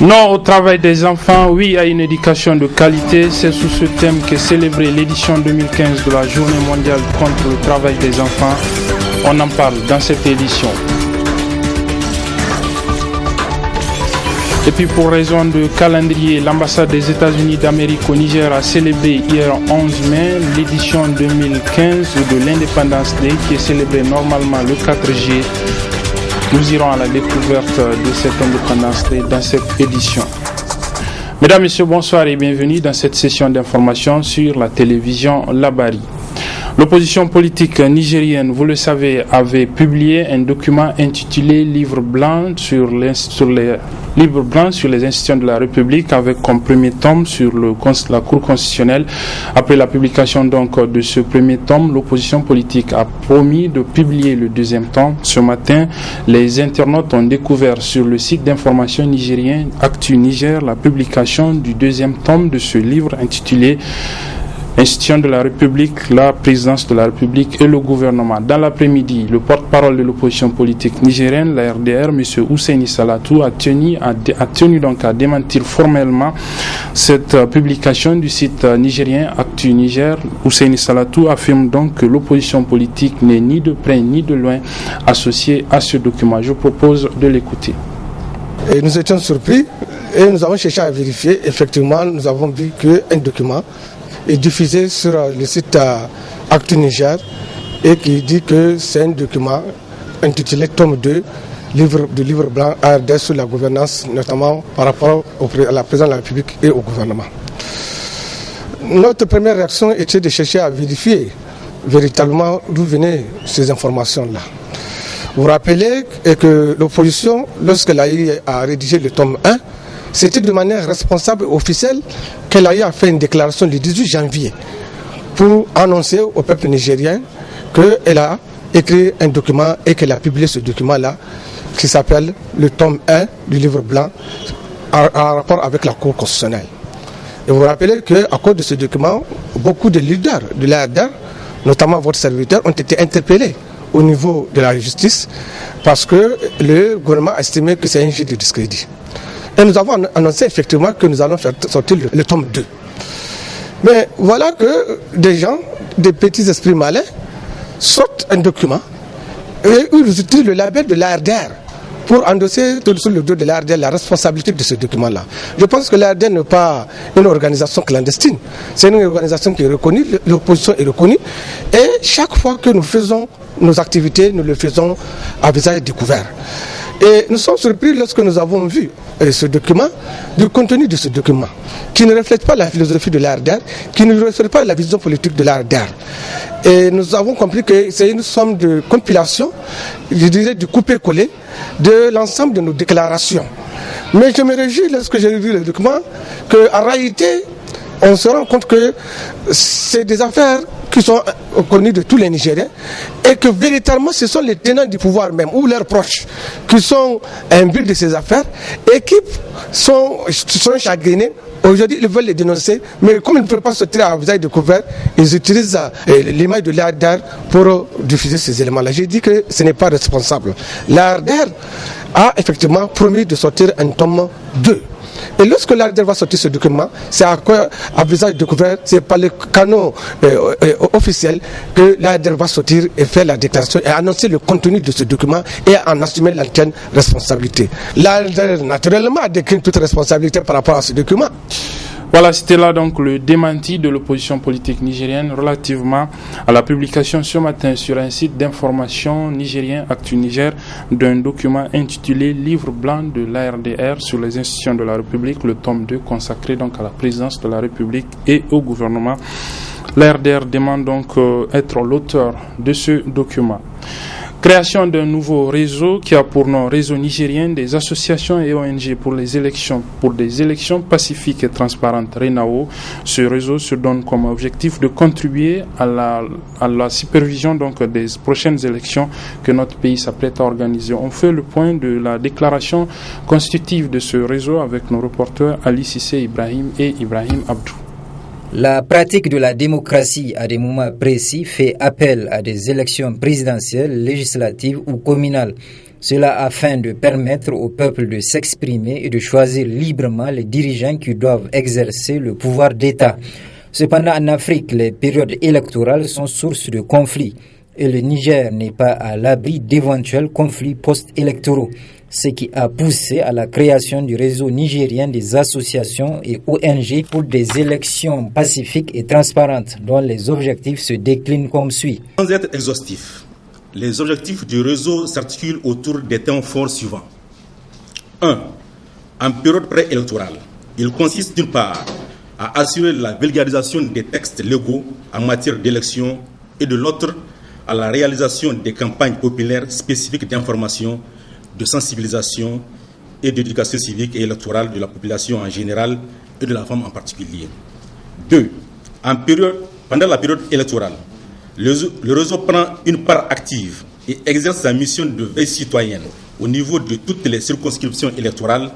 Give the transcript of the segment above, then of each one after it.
Non au travail des enfants, oui à une éducation de qualité. C'est sous ce thème qu'est célébrée l'édition 2015 de la Journée mondiale contre le travail des enfants. On en parle dans cette édition. Et puis pour raison de calendrier, l'ambassade des États-Unis d'Amérique au Niger a célébré hier 11 mai l'édition 2015 de l'Independence Day qui est célébrée normalement le 4 juillet. Nous irons à la découverte de cette Independence Day dans cette édition. Mesdames, Messieurs, bonsoir et bienvenue dans cette session d'information sur la télévision Labari. L'opposition politique nigérienne, vous le savez, avait publié un document intitulé Livre blanc sur les institutions de la République avec comme premier tome sur la Cour constitutionnelle. Après la publication donc de ce premier tome, l'opposition politique a promis de publier le deuxième tome. Ce matin, les internautes ont découvert sur le site d'information nigérien Actu Niger la publication du deuxième tome de ce livre intitulé Institution de la République, la présidence de la République et le gouvernement. Dans l'après-midi, le porte-parole de l'opposition politique nigérienne, la RDR, M. Husseini Salatou, a tenu donc à démentir formellement cette publication du site nigérien Actu Niger. Husseini Salatou affirme donc que l'opposition politique n'est ni de près ni de loin associée à ce document. Je propose de l'écouter. Et nous étions surpris et nous avons cherché à vérifier. Effectivement, nous avons vu qu'un document est diffusé sur le site Actu Niger et qui dit que c'est un document intitulé tome 2 du livre blanc ARD sur la gouvernance, notamment par rapport à la présidence de la République et au gouvernement. Notre première réaction était de chercher à vérifier véritablement d'où venaient ces informations-là. Vous vous rappelez que l'opposition, lorsqu'elle a rédigé le tome 1, c'était de manière responsable et officielle qu'elle a fait une déclaration le 18 janvier pour annoncer au peuple nigérien qu'elle a écrit un document et qu'elle a publié ce document-là qui s'appelle le tome 1 du livre blanc en rapport avec la Cour constitutionnelle. Et vous vous rappelez qu'à cause de ce document, beaucoup de leaders de l'ARDR, notamment votre serviteur, ont été interpellés au niveau de la justice parce que le gouvernement a estimé que c'est un jeu de discrédit. Et nous avons annoncé effectivement que nous allons faire sortir le tome 2. Mais voilà que des gens, des petits esprits malins, sortent un document et ils utilisent le label de l'ARDR pour endosser sur le dos de l'ARDR la responsabilité de ce document-là. Je pense que l'ARDR n'est pas une organisation clandestine. C'est une organisation qui est reconnue, l'opposition est reconnue. Et chaque fois que nous faisons nos activités, nous le faisons à visage découvert. Et nous sommes surpris lorsque nous avons vu ce document, du contenu de ce document, qui ne reflète pas la philosophie de l'ARDR, qui ne reflète pas la vision politique de l'ARDR. Et nous avons compris que c'est une somme de compilation, je dirais du coupé-collé, de l'ensemble de nos déclarations. Mais je me réjouis lorsque j'ai vu le document, qu'en réalité, on se rend compte que c'est des affaires qui sont connues de tous les Nigériens et que véritablement ce sont les tenants du pouvoir même ou leurs proches qui sont imbus de ces affaires et qui sont chagrinés. Aujourd'hui, ils veulent les dénoncer, mais comme ils ne peuvent pas sortir à visage découvert, ils utilisent l'image de l'ARDR pour diffuser ces éléments-là. J'ai dit que ce n'est pas responsable. L'ARDR a effectivement promis de sortir un tome 2. Et lorsque l'ARDR va sortir ce document, c'est à visage découvert, c'est par le canaux officiel que l'ARDR va sortir et faire la déclaration et annoncer le contenu de ce document et en assumer l'entière responsabilité. L'ARDR, naturellement, a décrit toute responsabilité par rapport à ce document. Voilà, c'était là donc le démenti de l'opposition politique nigérienne relativement à la publication ce matin sur un site d'information nigérien Actu Niger d'un document intitulé Livre blanc de l'ARDR sur les institutions de la République, le tome 2 consacré donc à la présidence de la République et au gouvernement. L'ARDR demande donc être l'auteur de ce document. Création d'un nouveau réseau qui a pour nom Réseau nigérien des associations et ONG pour des élections pacifiques et transparentes RENAO. Ce réseau se donne comme objectif de contribuer à la supervision donc des prochaines élections que notre pays s'apprête à organiser. On fait le point de la déclaration constitutive de ce réseau avec nos reporters Ali Sissé Ibrahim et Ibrahim Abdou. La pratique de la démocratie à des moments précis fait appel à des élections présidentielles, législatives ou communales. Cela afin de permettre au peuple de s'exprimer et de choisir librement les dirigeants qui doivent exercer le pouvoir d'État. Cependant, en Afrique, les périodes électorales sont source de conflits et le Niger n'est pas à l'abri d'éventuels conflits post-électoraux, ce qui a poussé à la création du réseau nigérien des associations et ONG pour des élections pacifiques et transparentes, dont les objectifs se déclinent comme suit. Sans être exhaustif, les objectifs du réseau s'articulent autour des thèmes forts suivants. 1. En période préélectorale, il consiste d'une part à assurer la vulgarisation des textes légaux en matière d'élection et de l'autre à la réalisation des campagnes populaires spécifiques d'information, de sensibilisation et d'éducation civique et électorale de la population en général et de la femme en particulier. 2. Pendant la période électorale, le réseau prend une part active et exerce sa mission de veille citoyenne au niveau de toutes les circonscriptions électorales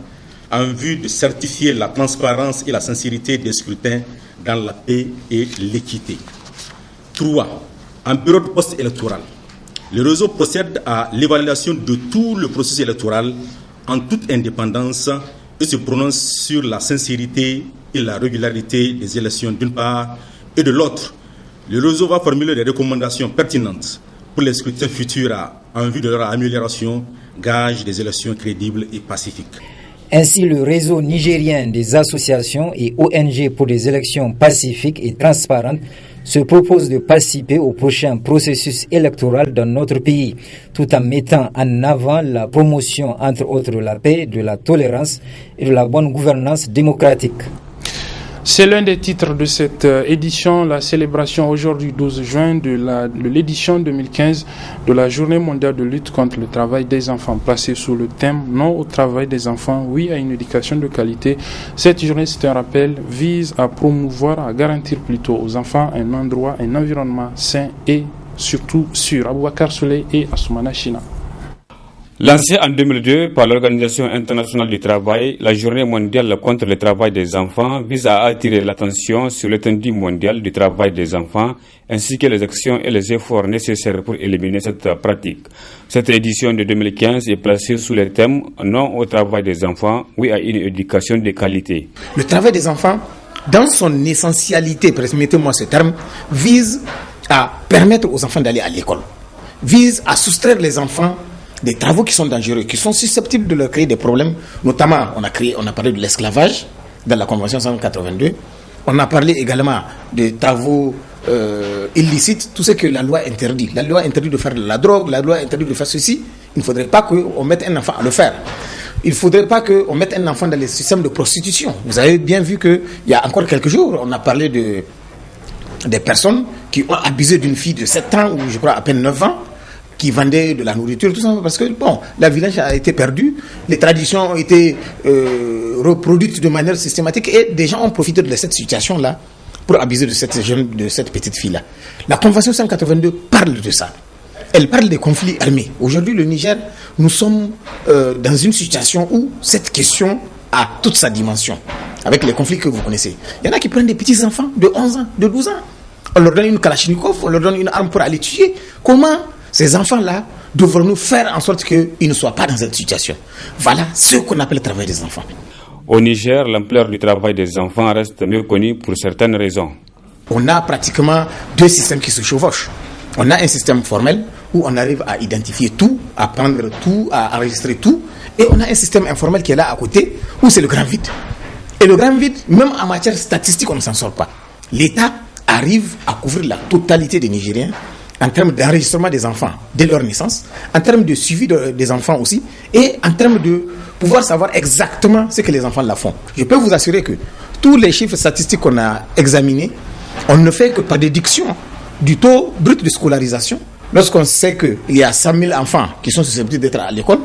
en vue de certifier la transparence et la sincérité des scrutins dans la paix et l'équité. 3. En période post-électorale, le réseau procède à l'évaluation de tout le processus électoral en toute indépendance et se prononce sur la sincérité et la régularité des élections d'une part et de l'autre. Le réseau va formuler des recommandations pertinentes pour les scrutins futurs en vue de leur amélioration, gage des élections crédibles et pacifiques. Ainsi, le réseau nigérien des associations et ONG pour des élections pacifiques et transparentes se propose de participer au prochain processus électoral dans notre pays, tout en mettant en avant la promotion, entre autres, de la paix, de la tolérance et de la bonne gouvernance démocratique. C'est l'un des titres de cette édition, la célébration aujourd'hui 12 juin de l'édition 2015 de la Journée mondiale de lutte contre le travail des enfants, placée sous le thème « Non au travail des enfants, oui à une éducation de qualité ». Cette journée, c'est un rappel, vise à promouvoir, à garantir plutôt aux enfants un endroit, un environnement sain et surtout sûr. Aboubakar Souley et Assoumana China. Lancée en 2002 par l'Organisation internationale du travail, la Journée mondiale contre le travail des enfants vise à attirer l'attention sur l'étendue mondiale du travail des enfants ainsi que les actions et les efforts nécessaires pour éliminer cette pratique. Cette édition de 2015 est placée sous le thème « Non au travail des enfants, oui à une éducation de qualité ». Le travail des enfants, dans son essentialité, permettez-moi ce terme, vise à permettre aux enfants d'aller à l'école, vise à soustraire les enfants des travaux qui sont dangereux, qui sont susceptibles de leur créer des problèmes. Notamment, on a parlé de l'esclavage dans la Convention 182. On a parlé également des travaux illicites, tout ce que la loi interdit. La loi interdit de faire de la drogue, la loi interdit de faire ceci. Il ne faudrait pas qu'on mette un enfant à le faire. Il ne faudrait pas qu'on mette un enfant dans les systèmes de prostitution. Vous avez bien vu qu'il y a encore quelques jours, on a parlé des personnes qui ont abusé d'une fille de 7 ans ou je crois à peine 9 ans, qui vendaient de la nourriture, tout ça, parce que, la village a été perdue, les traditions ont été reproduites de manière systématique et des gens ont profité de cette situation-là pour abuser de cette petite fille-là. La Convention 182 parle de ça. Elle parle des conflits armés. Aujourd'hui, le Niger, nous sommes dans une situation où cette question a toute sa dimension, avec les conflits que vous connaissez. Il y en a qui prennent des petits-enfants de 11 ans, de 12 ans. On leur donne une Kalachnikov, on leur donne une arme pour aller tuer. Comment ces enfants-là devront-nous faire en sorte qu'ils ne soient pas dans cette situation? Voilà ce qu'on appelle le travail des enfants. Au Niger, l'ampleur du travail des enfants reste mieux connue pour certaines raisons. On a pratiquement deux systèmes qui se chevauchent. On a un système formel où on arrive à identifier tout, à prendre tout, à enregistrer tout. Et on a un système informel qui est là à côté, où c'est le grand vide. Et le grand vide, même en matière statistique, on ne s'en sort pas. L'État arrive à couvrir la totalité des Nigériens en termes d'enregistrement des enfants dès leur naissance, en termes de suivi des enfants aussi, et en termes de pouvoir savoir exactement ce que les enfants là font. Je peux vous assurer que tous les chiffres statistiques qu'on a examinés, on ne fait que par déduction du taux brut de scolarisation. Lorsqu'on sait qu'il y a 100 000 enfants qui sont susceptibles d'être à l'école,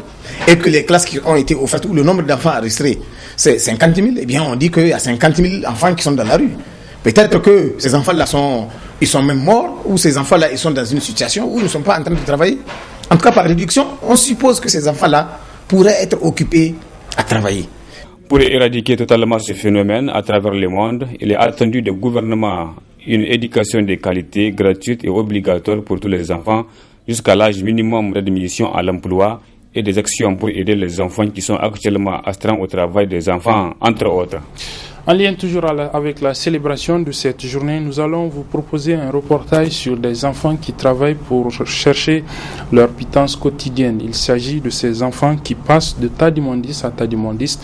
et que les classes qui ont été offertes, où le nombre d'enfants enregistrés, c'est 50 000, eh bien on dit qu'il y a 50 000 enfants qui sont dans la rue. Peut-être que ces enfants-là sont même morts, ou ces enfants-là ils sont dans une situation où ils ne sont pas en train de travailler. En tout cas, par réduction, on suppose que ces enfants-là pourraient être occupés à travailler. Pour éradiquer totalement ce phénomène à travers le monde, il est attendu des gouvernements une éducation de qualité, gratuite et obligatoire pour tous les enfants jusqu'à l'âge minimum d'admission à l'emploi et des actions pour aider les enfants qui sont actuellement astreints au travail des enfants, entre autres. En lien toujours avec la célébration de cette journée, nous allons vous proposer un reportage sur des enfants qui travaillent pour chercher leur pitance quotidienne. Il s'agit de ces enfants qui passent de tas d'immondices à tas d'immondices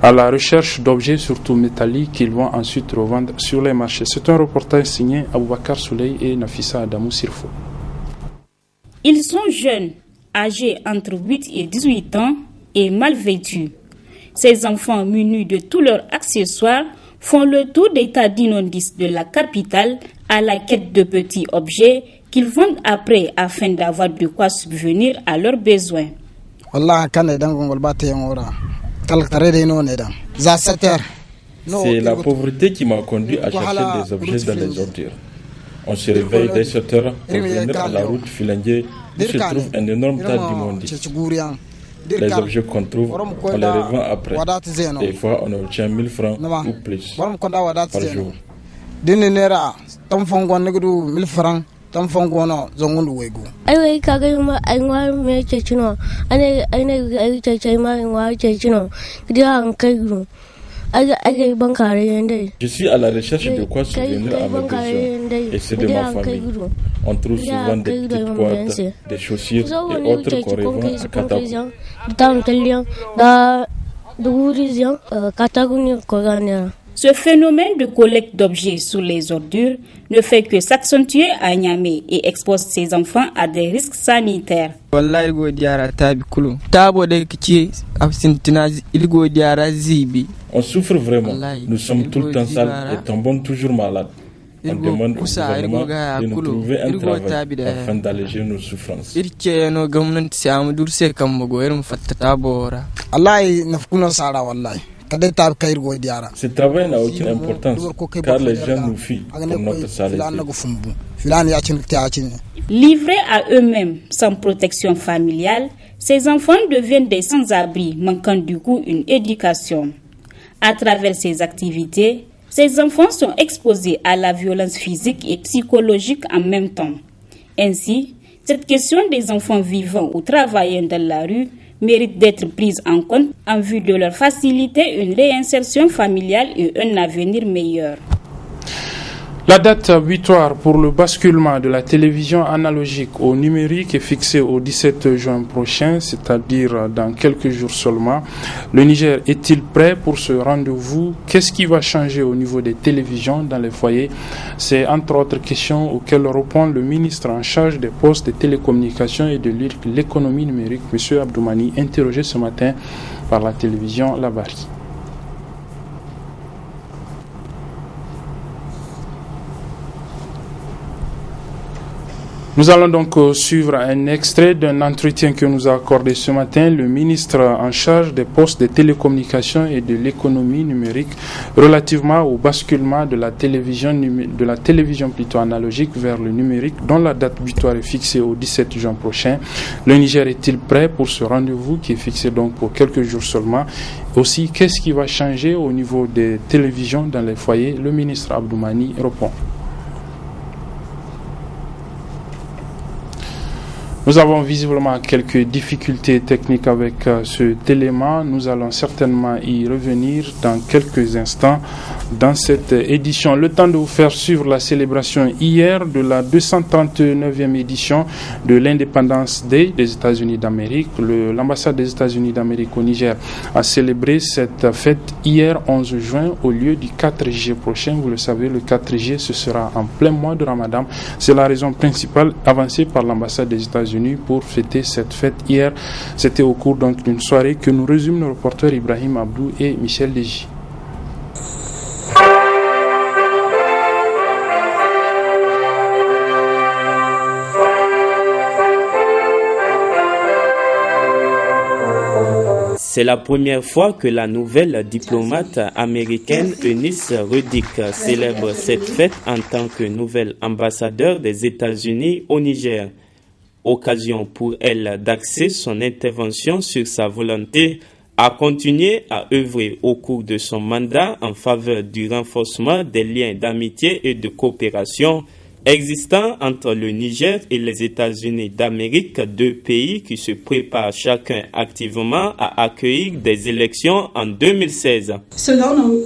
à la recherche d'objets, surtout métalliques, qu'ils vont ensuite revendre sur les marchés. C'est un reportage signé Aboubakar Souley et Nafissa Adamou Sirfo. Ils sont jeunes, âgés entre 8 et 18 ans et mal vêtus. Ces enfants munis de tous leurs accessoires font le tour des tas d'immondices de la capitale à la quête de petits objets qu'ils vendent après afin d'avoir de quoi subvenir à leurs besoins. C'est la pauvreté qui m'a conduit à chercher des objets dans les ordures. On se réveille dès 7 heures pour venir à la route Filangué où se trouve un énorme tas d'immondices. Les objets qu'on trouve, on les revend après. Des fois, on obtient 1000 francs ou plus par jour. Je suis à la recherche de quoi subvenir à mes besoins et ceux de ma famille. On trouve souvent des petites boîtes, des chaussures et autres qu'on revend à Katagou. Ce phénomène de collecte d'objets sous les ordures ne fait que s'accentuer à Niamey et expose ses enfants à des risques sanitaires. On souffre vraiment. Nous sommes tout le temps sales et tombons toujours malades. On demande au gouvernement de nous trouver un travail afin d'alléger nos souffrances. Ce travail n'a aucune importance car les gens nous fuient pour notre saleté. Livrés à eux-mêmes sans protection familiale, ces enfants deviennent des sans-abri manquant du coup une éducation. À travers ces activités, ces enfants sont exposés à la violence physique et psychologique en même temps. Ainsi, cette question des enfants vivant ou travaillant dans la rue mérite d'être prise en compte en vue de leur faciliter une réinsertion familiale et un avenir meilleur. La date butoir pour le basculement de la télévision analogique au numérique est fixée au 17 juin prochain, c'est-à-dire dans quelques jours seulement. Le Niger est-il prêt pour ce rendez-vous? Qu'est-ce qui va changer au niveau des télévisions dans les foyers? C'est entre autres questions auxquelles répond le ministre en charge des postes de télécommunications et de l'économie numérique, M. Abdoumani, interrogé ce matin par la télévision Labari. Nous allons donc suivre un extrait d'un entretien que nous a accordé ce matin le ministre en charge des postes de télécommunications et de l'économie numérique relativement au basculement de la télévision plutôt analogique vers le numérique dont la date butoir est fixée au 17 juin prochain. Le Niger est-il prêt pour ce rendez-vous qui est fixé donc pour quelques jours seulement? Aussi, qu'est-ce qui va changer au niveau des télévisions dans les foyers? Le ministre Abdoumani répond. Nous avons visiblement quelques difficultés techniques avec cet élément. Nous allons certainement y revenir dans quelques instants dans cette édition. Le temps de vous faire suivre la célébration hier de la 239e édition de l'Independence Day des États-Unis d'Amérique. L'ambassade des États-Unis d'Amérique au Niger a célébré cette fête hier 11 juin au lieu du 4 juillet prochain. Vous le savez, le 4 juillet, ce sera en plein mois de Ramadan. C'est la raison principale avancée par l'ambassade des États-Unis pour fêter cette fête hier. C'était au cours donc d'une soirée que nous résument nos reporters Ibrahim Abdou et Michel Deji. C'est la première fois que la nouvelle diplomate américaine Eunice Redick célèbre cette fête en tant que nouvelle ambassadeur des États-Unis au Niger. Occasion pour elle d'axer son intervention sur sa volonté a continué à œuvrer au cours de son mandat en faveur du renforcement des liens d'amitié et de coopération existants entre le Niger et les États-Unis d'Amérique, deux pays qui se préparent chacun activement à accueillir des élections en 2016. Selon nos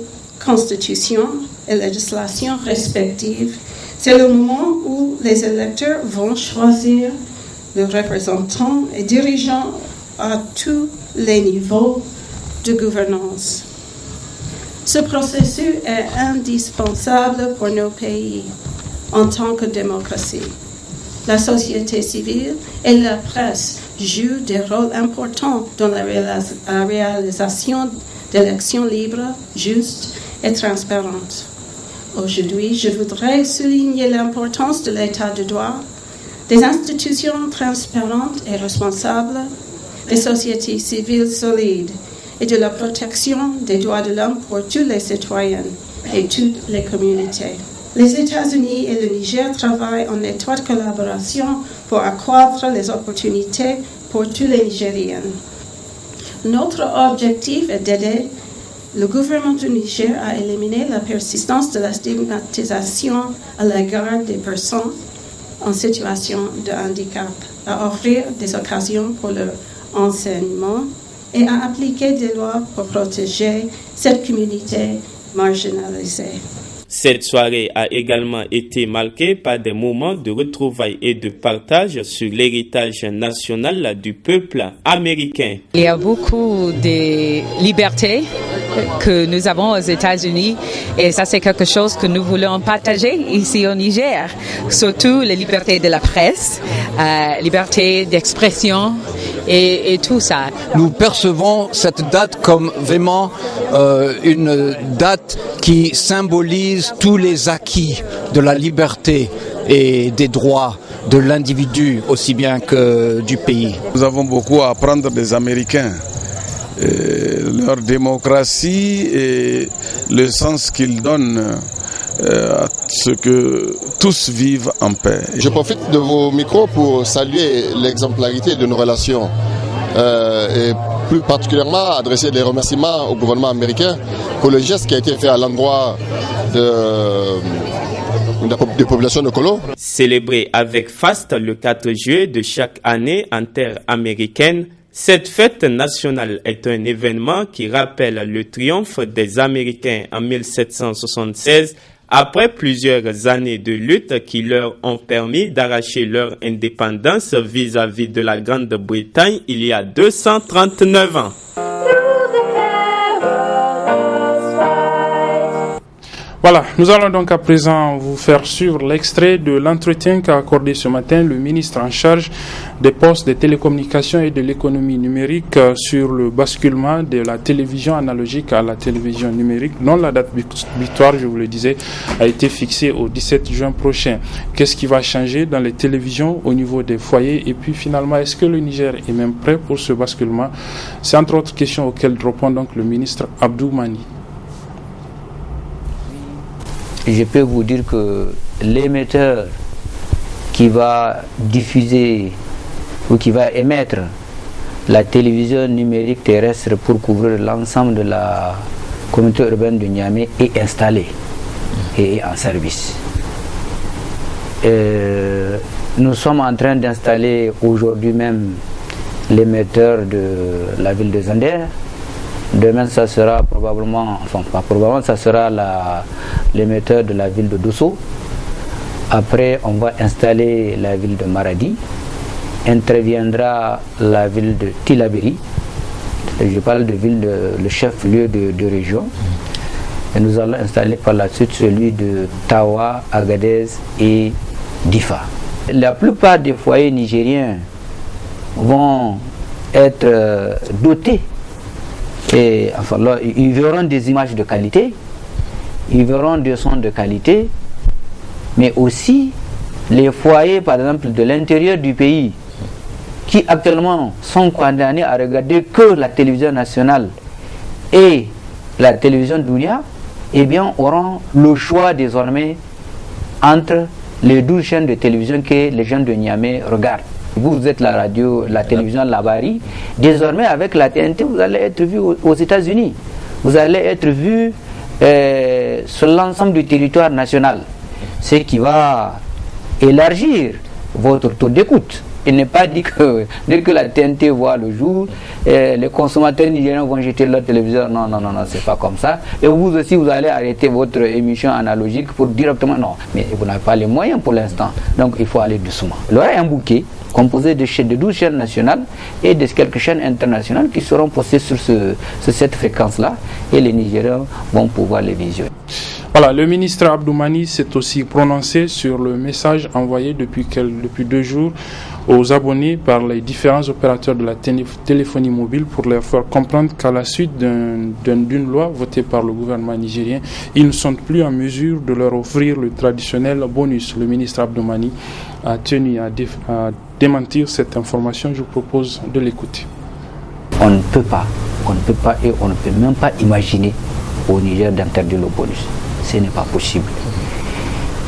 constitutions et législations respectives, c'est le moment où les électeurs vont choisir leurs représentants et dirigeants à tous les niveaux de gouvernance. Ce processus est indispensable pour nos pays en tant que démocratie. La société civile et la presse jouent des rôles importants dans la réalisation d'élections libres, justes et transparentes. Aujourd'hui, je voudrais souligner l'importance de l'état de droit, des institutions transparentes et responsables, des sociétés civiles solides et de la protection des droits de l'homme pour tous les citoyens et toutes les communautés. Les États-Unis et le Niger travaillent en étroite collaboration pour accroître les opportunités pour tous les Nigériens. Notre objectif est d'aider le gouvernement du Niger à éliminer la persistance de la stigmatisation à l'égard des personnes en situation de handicap, à offrir des occasions pour leur enseignement et à appliquer des lois pour protéger cette communauté marginalisée. Cette soirée a également été marquée par des moments de retrouvailles et de partage sur l'héritage national du peuple américain. Il y a beaucoup de libertés que nous avons aux États-Unis et ça c'est quelque chose que nous voulons partager ici au Niger. Surtout la liberté de la presse, liberté d'expression et tout ça. Nous percevons cette date comme vraiment une date qui symbolise tous les acquis de la liberté et des droits de l'individu aussi bien que du pays. Nous avons beaucoup à apprendre des Américains, leur démocratie et le sens qu'ils donnent à ce que tous vivent en paix. Je profite de vos micros pour saluer l'exemplarité de nos relations et plus particulièrement adresser des remerciements au gouvernement américain pour le geste qui a été fait à l'endroit des populations de Kolo. Célébrée avec faste le 4 juillet de chaque année en terre américaine, cette fête nationale est un événement qui rappelle le triomphe des Américains en 1776 après plusieurs années de lutte qui leur ont permis d'arracher leur indépendance vis-à-vis de la Grande-Bretagne il y a 239 ans. Voilà, nous allons donc à présent vous faire suivre l'extrait de l'entretien qu'a accordé ce matin le ministre en charge des postes, des télécommunications et de l'économie numérique sur le basculement de la télévision analogique à la télévision numérique, dont la date butoir, je vous le disais, a été fixée au 17 juin prochain. Qu'est-ce qui va changer dans les télévisions au niveau des foyers? Et puis finalement, est-ce que le Niger est même prêt pour ce basculement? C'est entre autres questions auxquelles répond donc le ministre Abdou Mani. Je peux vous dire que l'émetteur qui va diffuser ou qui va émettre la télévision numérique terrestre pour couvrir l'ensemble de la communauté urbaine de Niamey est installé et est en service. Nous sommes en train d'installer aujourd'hui même l'émetteur de la ville de Zander. Demain, ça sera probablement, enfin pas probablement, ça sera l'émetteur de la ville de Dosso. Après, on va installer la ville de Maradi. Interviendra la ville de Tilaberi. Je parle de ville, le chef-lieu de région. Et nous allons installer par la suite celui de Tawa, Agadez et Difa. La plupart des foyers nigériens vont être dotés. Et enfin, là, ils verront des images de qualité, ils verront des sons de qualité, mais aussi les foyers, par exemple, de l'intérieur du pays, qui actuellement sont condamnés à regarder que la télévision nationale et la télévision Dounia, eh bien, auront le choix désormais entre les 12 chaînes de télévision que les gens de Niamey regardent. Vous êtes la radio, la télévision Labari. Désormais, avec la TNT, vous allez être vu aux États-Unis. Vous allez être vu sur l'ensemble du territoire national. Ce qui va élargir votre taux d'écoute. Il n'est pas dit que dès que la TNT voit le jour, les consommateurs nigériens vont jeter leur téléviseur. Non, c'est pas comme ça. Et vous aussi, vous allez arrêter votre émission analogique pour directement. Non, mais vous n'avez pas les moyens pour l'instant. Donc il faut aller doucement. Il y aura un bouquet composé de 12 chaînes nationales et de quelques chaînes internationales qui seront postées sur cette fréquence-là. Et les Nigériens vont pouvoir les visionner. Voilà, le ministre Abdoumani s'est aussi prononcé sur le message envoyé depuis 2 jours aux abonnés par les différents opérateurs de la téléphonie mobile pour leur faire comprendre qu'à la suite d'une loi votée par le gouvernement nigérien, ils ne sont plus en mesure de leur offrir le traditionnel bonus. Le ministre Abdoumani a tenu à démentir cette information. Je vous propose de l'écouter. On ne peut pas et on ne peut même pas imaginer au Niger d'interdire le bonus. Ce n'est pas possible.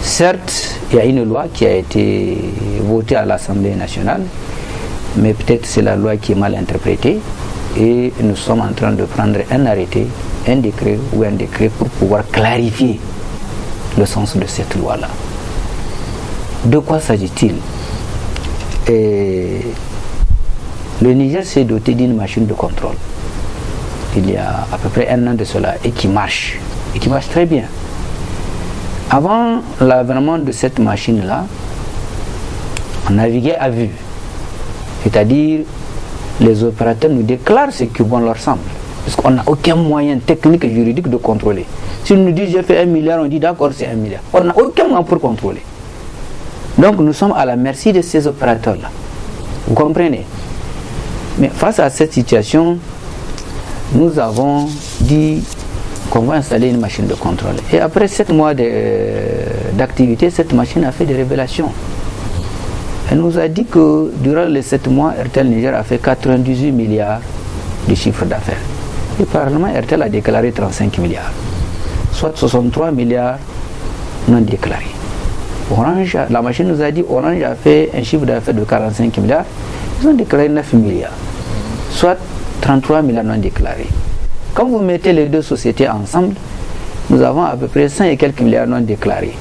Certes, il y a une loi qui a été votée à l'Assemblée nationale, mais peut-être c'est la loi qui est mal interprétée et nous sommes en train de prendre un arrêté, un décret pour pouvoir clarifier le sens de cette loi-là. De quoi s'agit-il? Le Niger s'est doté d'une machine de contrôle il y a à peu près 1 an de cela et qui marche très bien. Avant l'avènement de cette machine-là, on naviguait à vue. C'est-à-dire, les opérateurs nous déclarent ce qui bon leur semble. Parce qu'on n'a aucun moyen technique et juridique de contrôler. Si nous disent j'ai fait 1 milliard, on dit d'accord, c'est 1 milliard. On n'a aucun moyen pour contrôler. Donc nous sommes à la merci de ces opérateurs-là. Vous comprenez? Mais face à cette situation, nous avons dit qu'on va installer une machine de contrôle. Et après 7 mois d'activité, cette machine a fait des révélations. Elle nous a dit que durant les 7 mois, RTL Niger a fait 98 milliards de chiffre d'affaires. Et parallèlement, RTL a déclaré 35 milliards, soit 63 milliards non déclarés. Orange, la machine nous a dit Orange a fait un chiffre d'affaires de 45 milliards, ils ont déclaré 9 milliards, soit 33 milliards non déclarés. Quand vous mettez les deux sociétés ensemble, nous avons à peu près 100 et quelques milliards non déclarés.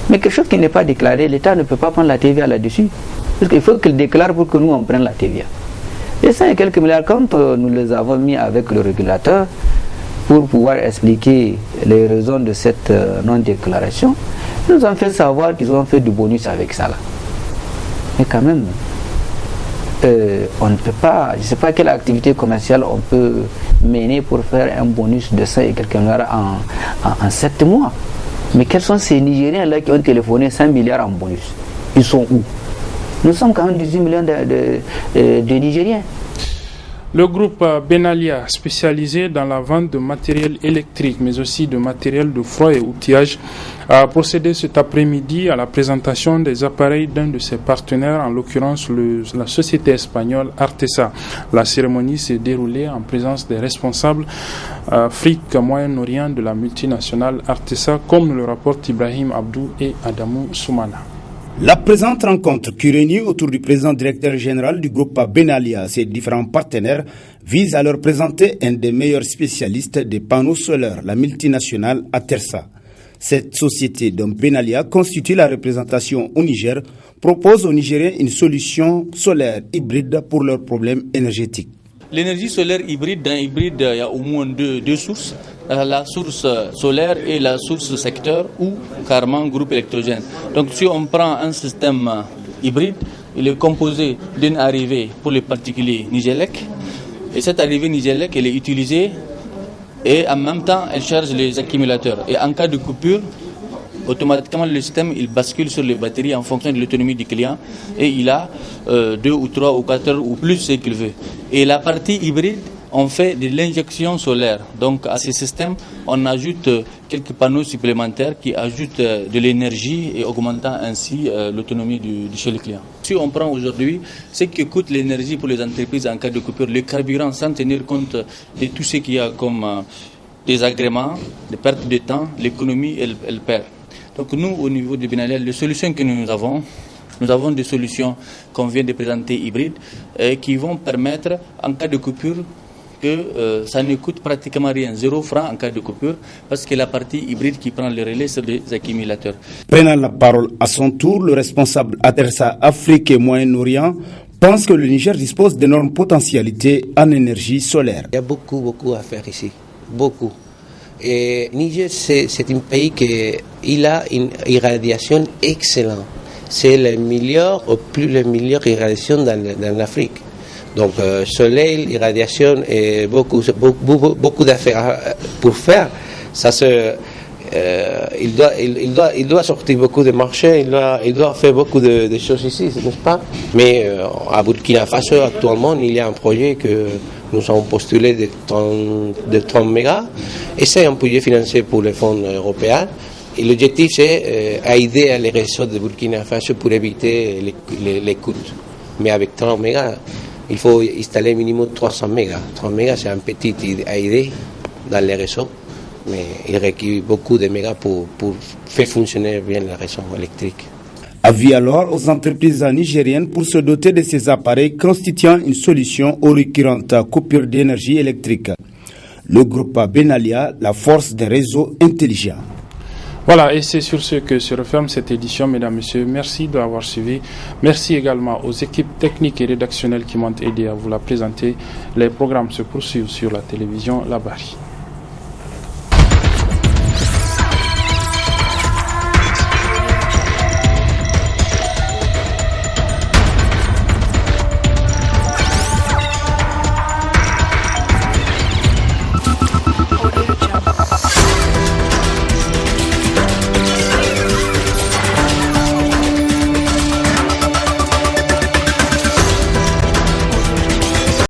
Mais quelque chose qui n'est pas déclaré, l'État ne peut pas prendre la TVA là-dessus. Parce qu'il faut qu'il déclare pour que nous on prenne la TVA. Les 100 et quelques milliards, quand nous les avons mis avec le régulateur pour pouvoir expliquer les raisons de cette non-déclaration, ils nous ont fait savoir qu'ils ont fait du bonus avec ça là. Mais quand même, on ne peut pas, je ne sais pas quelle activité commerciale on peut mener pour faire un bonus de 100 et quelques milliards en 7 mois. Mais quels sont ces Nigériens là qui ont téléphoné 100 milliards en bonus? Ils sont où? Nous sommes quand même 18 millions de Nigériens. Le groupe Benalia, spécialisé dans la vente de matériel électrique, mais aussi de matériel de froid et outillage, a procédé cet après-midi à la présentation des appareils d'un de ses partenaires, en l'occurrence la société espagnole Artesa. La cérémonie s'est déroulée en présence des responsables Afrique, Moyen-Orient de la multinationale Artesa, comme le rapportent Ibrahim Abdou et Adamou Soumana. La présente rencontre qui réunit autour du président directeur général du groupe Benalia ses différents partenaires vise à leur présenter un des meilleurs spécialistes des panneaux solaires, la multinationale Artesa. Cette société dont Benalia constitue la représentation au Niger propose aux Nigériens une solution solaire hybride pour leurs problèmes énergétiques. L'énergie solaire hybride, dans hybride, il y a au moins deux sources. La source solaire et la source secteur ou carrément groupe électrogène. Donc si on prend un système hybride, il est composé d'une arrivée pour les particuliers Nigelec. Et cette arrivée Nigelec, elle est utilisée et en même temps, elle charge les accumulateurs. Et en cas de coupure, automatiquement le système il bascule sur les batteries en fonction de l'autonomie du client et il a 2 ou 3 ou 4 heures ou plus ce qu'il veut. Et la partie hybride, on fait de l'injection solaire. Donc à ces systèmes, on ajoute quelques panneaux supplémentaires qui ajoutent de l'énergie et augmentant ainsi l'autonomie chez le client. Si on prend aujourd'hui ce qui coûte l'énergie pour les entreprises en cas de coupure, le carburant sans tenir compte de tout ce qu'il y a comme désagréments, des pertes de temps, l'économie elle perd. Donc nous au niveau de Benalia, les solutions que nous avons, Nous avons des solutions qu'on vient de présenter hybrides qui vont permettre, en cas de coupure, que ça ne coûte pratiquement rien, 0 francs en cas de coupure, parce que la partie hybride qui prend le relais, c'est des accumulateurs. Prenant la parole à son tour, le responsable ATERSA Afrique et Moyen-Orient pense que le Niger dispose d'énormes potentialités en énergie solaire. Il y a beaucoup à faire ici, beaucoup. Et Niger, c'est un pays qui a une irradiation excellente. C'est la meilleure irradiation dans l'Afrique. Donc, soleil, irradiation et beaucoup d'affaires pour faire. Ça il doit sortir beaucoup de marchés, il doit faire beaucoup de choses ici, n'est-ce pas? Mais à Burkina Faso, actuellement, il y a un projet que nous avons postulé de 30 mégas, et c'est un projet financé pour les fonds européens. Et l'objectif, c'est aider les réseaux de Burkina Faso pour éviter les coûts. Mais avec 30 mégas, il faut installer minimum 300 mégas. 30 mégas, c'est un petit aide dans les réseaux, mais il requiert beaucoup de mégas pour faire fonctionner bien les réseaux électriques. Avis alors aux entreprises nigériennes pour se doter de ces appareils constituant une solution aux récurrentes coupures d'énergie électrique. Le groupe Benalia, la force des réseaux intelligents. Voilà, et c'est sur ce que se referme cette édition, mesdames, messieurs. Merci d'avoir suivi. Merci également aux équipes techniques et rédactionnelles qui m'ont aidé à vous la présenter. Les programmes se poursuivent sur la télévision La Barre.